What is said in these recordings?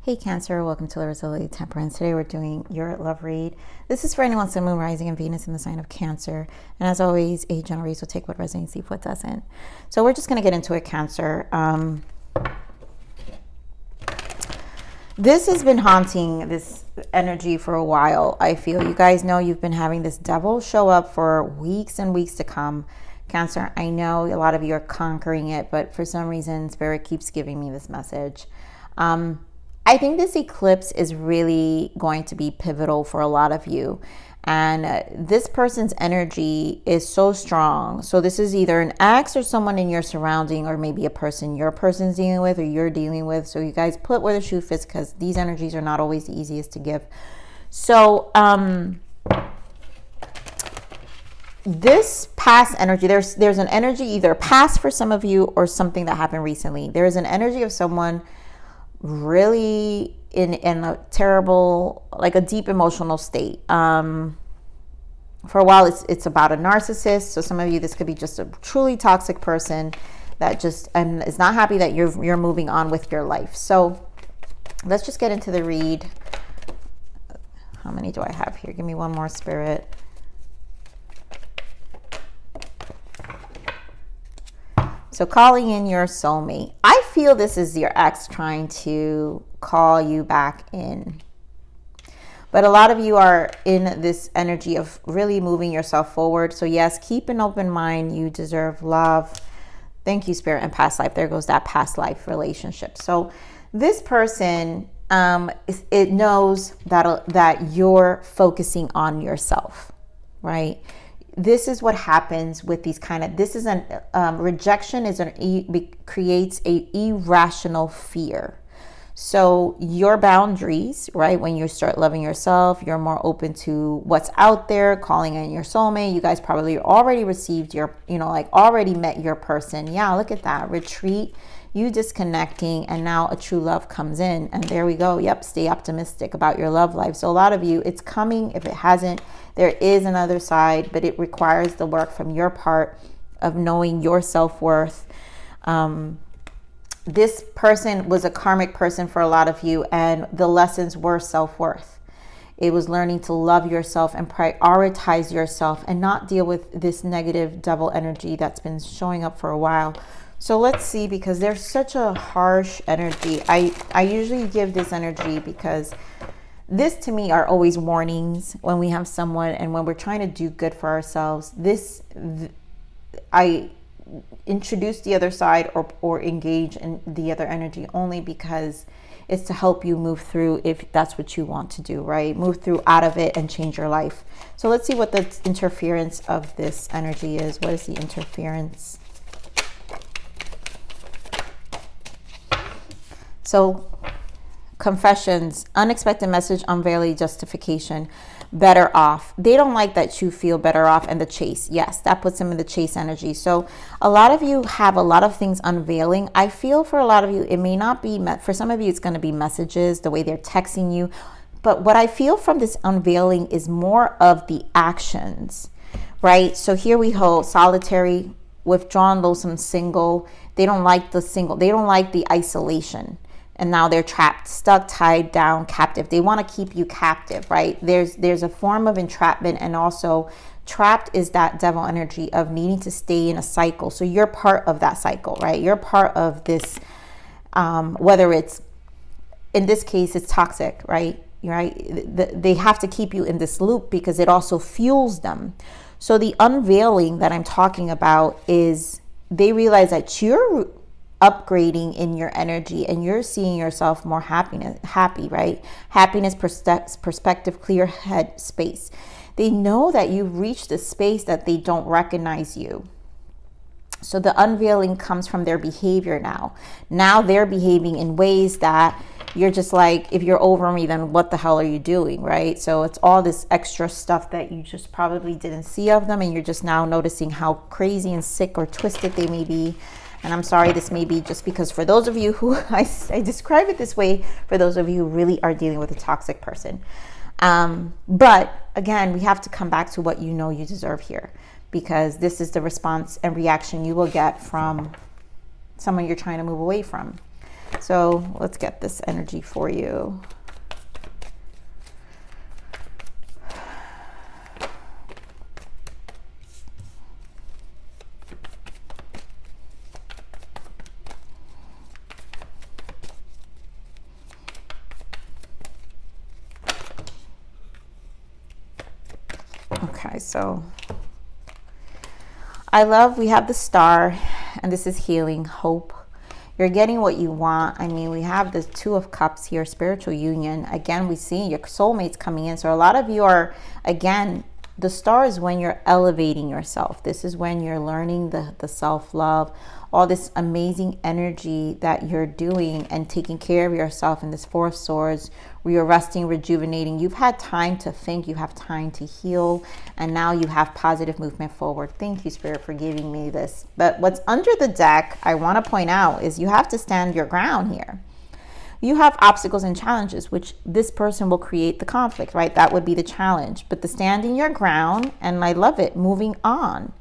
Hey Cancer, welcome to Larisa Lili Temperance. Today we're doing your love read. This is for anyone Sun, Moon, Rising, and Venus in the sign of Cancer. And as always, a general read, so take what resonates, leave what doesn't. So we're just going to get into it, Cancer. This has been haunting this energy for a while, I feel. You guys know you've been having this devil show up for weeks and weeks to come. Cancer, I know a lot of you are conquering it, but for some reason, Spirit keeps giving me this message. I think this eclipse is really going to be pivotal for a lot of you. And this person's energy is so strong. So this is either an ex or someone in your surrounding, or maybe a person your person's dealing with or you're dealing with. So you guys put where the shoe fits, because these energies are not always the easiest to give. So this past energy, there's an energy either past for some of you or something that happened recently. There is an energy of someone really in a terrible, like a deep emotional state. For a while it's about a narcissist. So some of you, this could be just a truly toxic person that just is not happy that you're moving on with your life. So let's just get into the read. How many do I have here? Give me one more, Spirit. So calling in your soulmate. I feel this is your ex trying to call you back in. But a lot of you are in this energy of really moving yourself forward. So yes, keep an open mind. You deserve love. Thank you, Spirit, and past life. There goes that past life relationship. So this person, it knows that you're focusing on yourself, right? This is what happens with these kind of, this is rejection creates a irrational fear. So your boundaries, right? When you start loving yourself, you're more open to what's out there, calling in your soulmate. You guys probably already received your, already met your person. Yeah, look at that. Retreat, you disconnecting, and now a true love comes in. And there we go. Yep, stay optimistic about your love life. So a lot of you, it's coming. If it hasn't, there is another side, but it requires the work from your part of knowing your self-worth. This person was a karmic person for a lot of you, and the lessons were self-worth. It was learning to love yourself and prioritize yourself and not deal with this negative devil energy that's been showing up for a while. So let's see, because there's such a harsh energy. I usually give this energy because this to me are always warnings when we have someone and when we're trying to do good for ourselves. I introduce the other side or engage in the other energy only because it's to help you move through, if that's what you want to do, right? Move through out of it and change your life. So let's see what the interference of this energy is. What is the interference? So confessions, unexpected message, unveiling justification, better off. They don't like that you feel better off, and the chase. Yes, that puts them in the chase energy. So a lot of you have a lot of things unveiling. I feel for a lot of you, it may not be, for some of you, it's going to be messages, the way they're texting you. But what I feel from this unveiling is more of the actions, right? So here we hold solitary, withdrawn, lonesome, single. They don't like the single. They don't like the isolation. And now they're trapped, stuck, tied down, captive. They want to keep you captive, right? There's a form of entrapment, and also trapped is that devil energy of needing to stay in a cycle. So you're part of that cycle, right? You're part of this, whether it's, in this case, it's toxic, right? They have to keep you in this loop because it also fuels them. So the unveiling that I'm talking about is they realize that you're upgrading in your energy and you're seeing yourself more happy, right? Happiness, perspective, clear head space. They know that you've reached a space that they don't recognize you. So the unveiling comes from their behavior now. Now they're behaving in ways that you're just like, if you're over me, then what the hell are you doing, right? So it's all this extra stuff that you just probably didn't see of them, and you're just now noticing how crazy and sick or twisted they may be. And I'm sorry, this may be just because for those of you who, I describe it this way, for those of you who really are dealing with a toxic person. But again, we have to come back to what you know you deserve here, because this is the response and reaction you will get from someone you're trying to move away from. So let's get this energy for you. Okay, so we have the star, and this is healing, hope. You're getting what you want. I mean, we have the Two of Cups here, spiritual union. Again, we see your soulmates coming in. So a lot of you are, again, the star is when you're elevating yourself. This is when you're learning the self-love, all this amazing energy that you're doing and taking care of yourself in this Four of Swords, where you're resting, rejuvenating. You've had time to think, you have time to heal, and now you have positive movement forward. Thank you, Spirit, for giving me this. But what's under the deck, I want to point out, is you have to stand your ground here. You have obstacles and challenges, which this person will create the conflict, right? That would be the challenge. But the standing your ground, and I love it, moving on.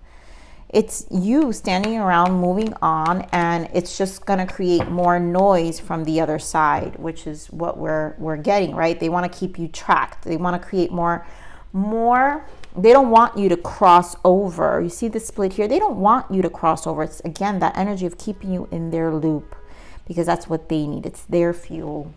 It's you standing around, moving on, and it's just going to create more noise from the other side, which is what we're getting, right? They want to keep you tracked. They want to create more. They don't want you to cross over. You see the split here? They don't want you to cross over. It's, again, that energy of keeping you in their loop, because that's what they need. It's their fuel.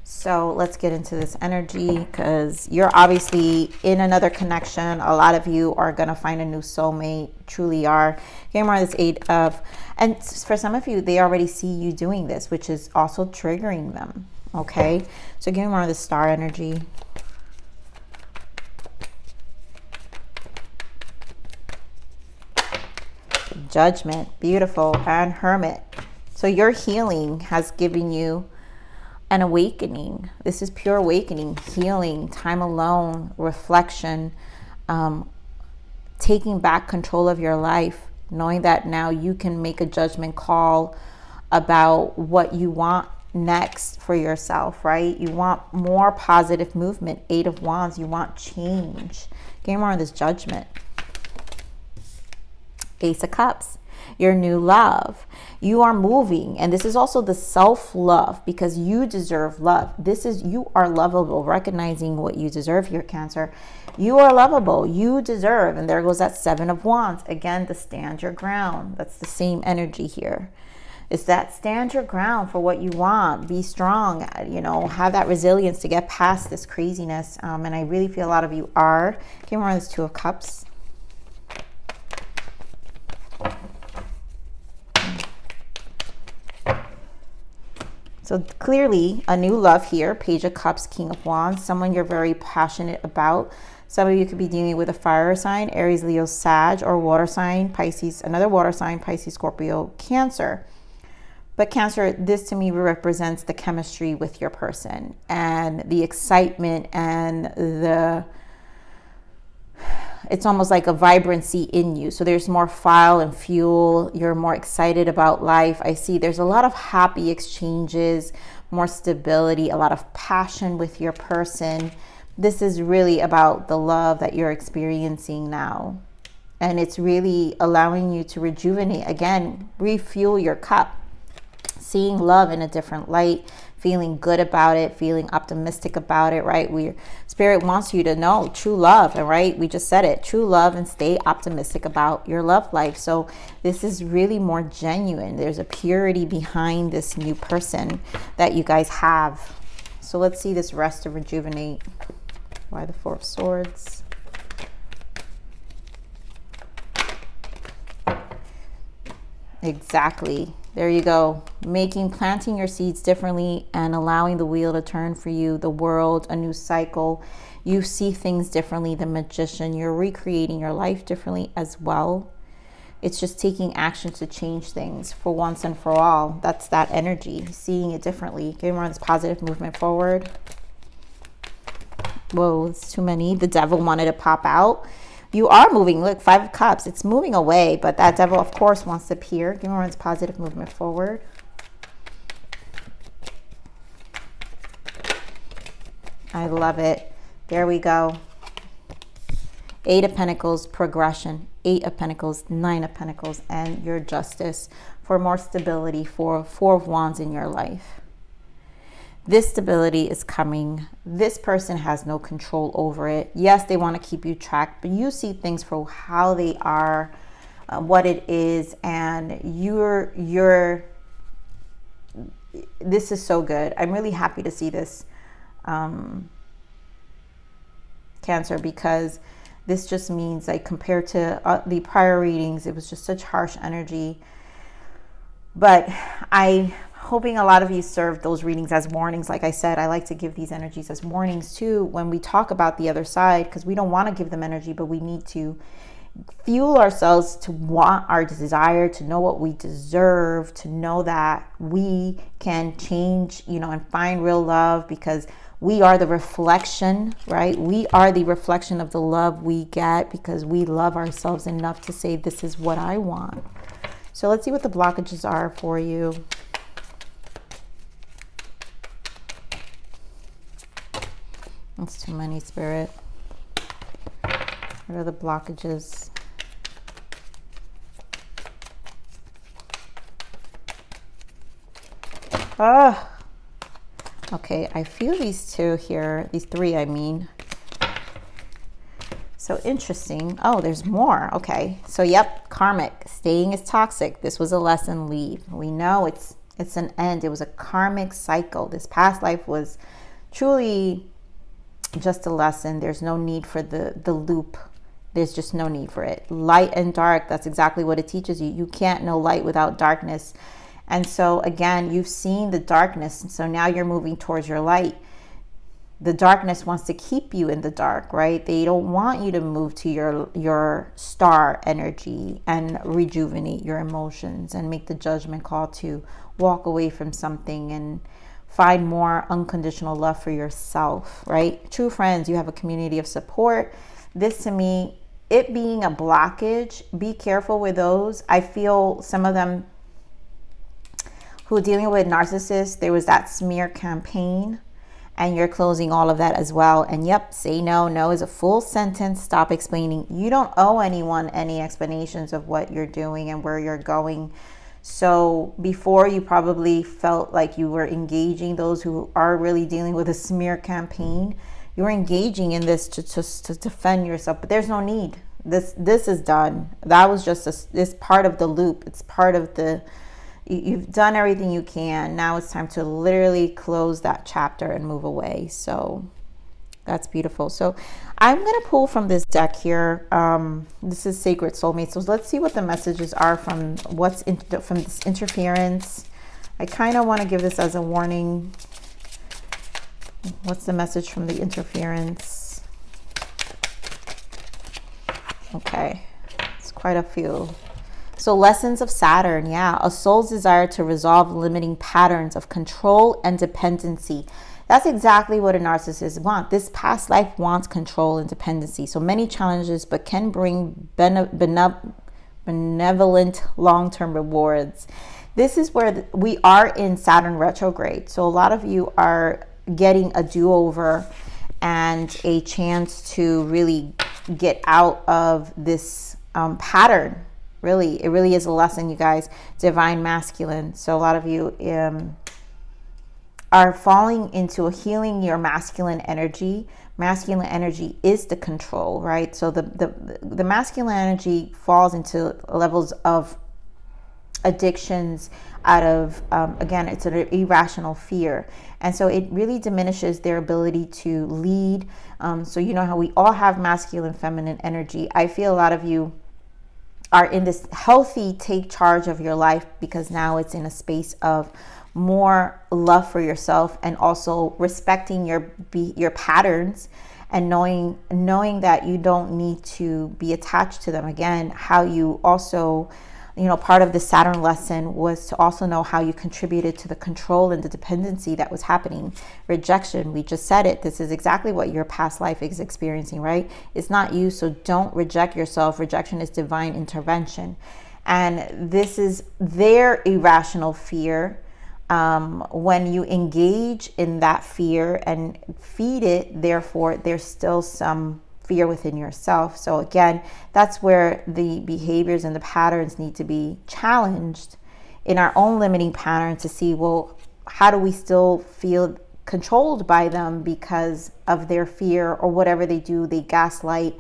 So let's get into this energy, because you're obviously in another connection. A lot of you are going to find a new soulmate, truly are. Getting more of this Eight of, and for some of you, they already see you doing this, which is also triggering them. Okay, so getting more of the Star energy. Judgment, beautiful, and Hermit. So your healing has given you an awakening. This is pure awakening, healing, time alone, reflection, taking back control of your life, knowing that now you can make a judgment call about what you want next for yourself, right? You want more positive movement. Eight of Wands, you want change. Getting more on this Judgment. Ace of Cups, your new love. You are moving, and this is also the self-love, because you deserve love. This is, you are lovable, recognizing what you deserve here, Cancer. You are lovable, you deserve, and there goes that Seven of Wands. Again, to stand your ground. That's the same energy here. It's that stand your ground for what you want. Be strong, you know, have that resilience to get past this craziness. And I really feel a lot of you are. Okay, we're on this Two of Cups. So clearly a new love here. Page of Cups, King of Wands, someone you're very passionate about. Some of you could be dealing with a fire sign, Aries, Leo, Sag, or water sign, Pisces, another water sign, Pisces, Scorpio, Cancer. But Cancer, this to me represents the chemistry with your person and the excitement and it's almost like a vibrancy in you. So there's more fire and fuel. You're more excited about life. I see there's a lot of happy exchanges, more stability, a lot of passion with your person. This is really about the love that you're experiencing now. And it's really allowing you to rejuvenate, again, refuel your cup, seeing love in a different light, feeling good about it, feeling optimistic about it, right? Spirit wants you to know true love, all right? We just said it, true love, and stay optimistic about your love life. So this is really more genuine. There's a purity behind this new person that you guys have. So let's see this rest to rejuvenate. Why the Four of Swords? Exactly. There you go. Planting your seeds differently and allowing the wheel to turn for you, the world, a new cycle. You see things differently, the Magician. You're recreating your life differently as well. It's just taking action to change things for once and for all. That's that energy, seeing it differently. Getting more on this positive movement forward. Whoa, it's too many. The Devil wanted to pop out. You are moving. Look, Five of Cups. It's moving away, but that Devil, of course, wants to appear. Give me more positive movement forward. I love it. There we go. Eight of Pentacles, progression. Eight of Pentacles, Nine of Pentacles, and your Justice for more stability, for Four of Wands in your life. This stability is coming. This person has no control over it. Yes, they want to keep you tracked, but you see things for how they are, what it is, and this is so good. I'm really happy to see this, Cancer, because this just means, like, compared to the prior readings, it was just such harsh energy. But I'm hoping a lot of you serve those readings as warnings. Like I said, I like to give these energies as warnings too when we talk about the other side, because we don't want to give them energy, but we need to fuel ourselves to want our desire, to know what we deserve, to know that we can change, and find real love, because we are the reflection, right? We are the reflection of the love we get, because we love ourselves enough to say, this is what I want. So let's see what the blockages are for you. That's too many, Spirit. What are the blockages? Okay, I feel these two here, these three, I mean. So interesting. Oh, there's more. Okay, so yep, karmic. Staying is toxic. This was a lesson, leave. We know it's an end. It was a karmic cycle. This past life was truly just a lesson. There's no need for the loop. There's just no need for it. Light and dark, that's exactly what it teaches you. You can't know light without darkness. And so again, you've seen the darkness, and so now you're moving towards your light. The darkness wants to keep you in the dark, right? They don't want you to move to your star energy and rejuvenate your emotions and make the judgment call to walk away from something and find more unconditional love for yourself, right? True friends, you have a community of support. This, to me, it being a blockage, be careful with those. I feel some of them who are dealing with narcissists, there was that smear campaign, and you're closing all of that as well. And yep, say no. No is a full sentence. Stop explaining. You don't owe anyone any explanations of what you're doing and where you're going. So before, you probably felt like you were engaging those who are really dealing with a smear campaign. You're engaging in this to defend yourself, but there's no need. This is done. That was just this part of the loop. It's part of the, you've done everything you can. Now it's time to literally close that chapter and move away. So that's beautiful. So I'm going to pull from this deck here. This is Sacred Soulmate. So let's see what the messages are from from this interference. I kind of want to give this as a warning. What's the message from the interference? Okay, it's quite a few. So lessons of Saturn, yeah. A soul's desire to resolve limiting patterns of control and dependency. That's exactly what a narcissist wants. This past life wants control and dependency. So many challenges, but can bring benevolent long-term rewards. This is where we are in Saturn retrograde. So a lot of you are getting a do-over and a chance to really get out of this pattern. Really, it really is a lesson, you guys. Divine masculine. So a lot of you are falling into healing your masculine energy. Masculine energy is the control, right? So the masculine energy falls into levels of addictions out of, again, it's an irrational fear. And so it really diminishes their ability to lead. So you know how we all have masculine, feminine energy. I feel a lot of you are in this healthy take charge of your life, because now it's in a space of more love for yourself and also respecting your patterns and knowing that you don't need to be attached to them. Again, how you also, part of the Saturn lesson was to also know how you contributed to the control and the dependency that was happening. Rejection, we just said it. This is exactly what your past life is experiencing, right? It's not you, so don't reject yourself. Rejection is divine intervention. And this is their irrational fear. When you engage in that fear and feed it, therefore, there's still some fear within yourself. So again, that's where the behaviors and the patterns need to be challenged in our own limiting pattern to see, well, how do we still feel controlled by them because of their fear or whatever they do, they gaslight,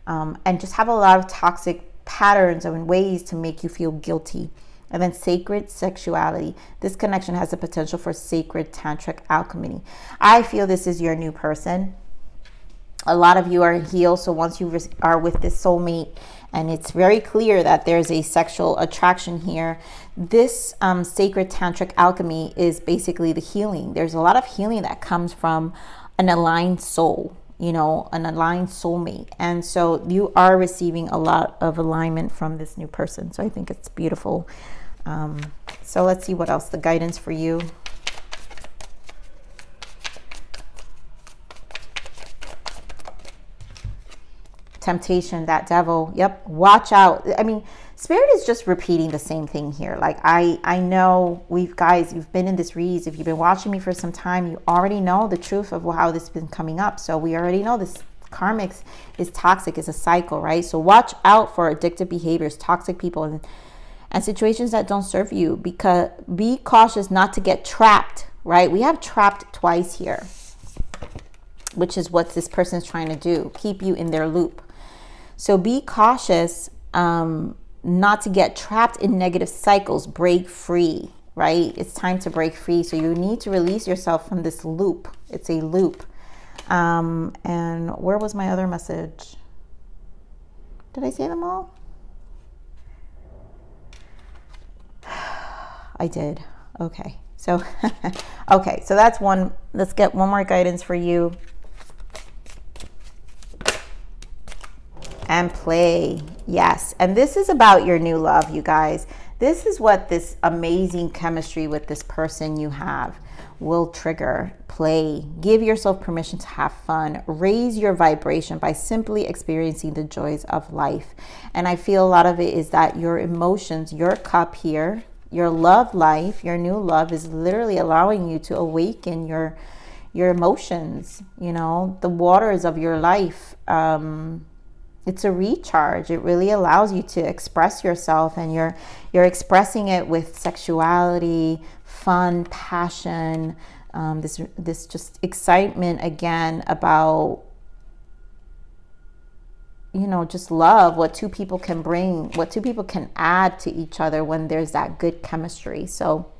and just have a lot of toxic patterns and ways to make you feel guilty. And then sacred sexuality. This connection has the potential for sacred tantric alchemy. I feel this is your new person. A lot of you are healed. So once you are with this soulmate and it's very clear that there's a sexual attraction here, this sacred tantric alchemy is basically the healing. There's a lot of healing that comes from an aligned soul, you know, an aligned soulmate. And so you are receiving a lot of alignment from this new person. So I think it's beautiful. So let's see what else, the guidance for you. Temptation, that devil. Yep. Watch out. I mean, Spirit is just repeating the same thing here. Like I know you've been in this reads. If you've been watching me for some time, you already know the truth of how this has been coming up. So we already know this karmic is toxic, is a cycle, right? So watch out for addictive behaviors, toxic people, and situations that don't serve you, because be cautious not to get trapped, right? We have trapped twice here, which is what this person is trying to do, keep you in their loop. So be cautious not to get trapped in negative cycles. Break free, right? It's time to break free. So you need to release yourself from this loop. It's a loop. And where was my other message? Did I say them all? I did. Okay. So, okay. So that's one. Let's get one more guidance for you. And play. Yes. And this is about your new love, you guys. This is what this amazing chemistry with this person you have will trigger. Play. Give yourself permission to have fun. Raise your vibration by simply experiencing the joys of life. And I feel a lot of it is that your emotions, your cup here, your love life, your new love is literally allowing you to awaken your emotions, you know, the waters of your life. It's a recharge. It really allows you to express yourself, and you're expressing it with sexuality, fun, passion, this just excitement again about, you know, just love, what two people can bring, what two people can add to each other when there's that good chemistry. So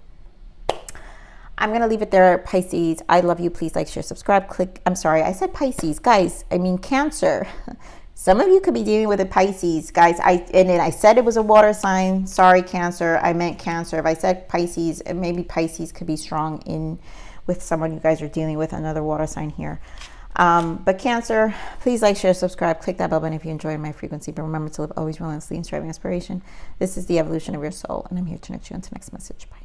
I'm going to leave it there, Pisces. I love you. Please like, share, subscribe, click. I'm sorry, I said Pisces. Guys, I mean Cancer. Some of you could be dealing with a Pisces, guys. I said it was a water sign. Sorry, Cancer. I meant Cancer. If I said Pisces, maybe Pisces could be strong in with someone you guys are dealing with, another water sign here. But Cancer, please like, share, subscribe, click that bell button if you enjoy my frequency. But remember to live always relentlessly in striving aspiration. This is the evolution of your soul, and I'm here to nurture you until next message. Bye.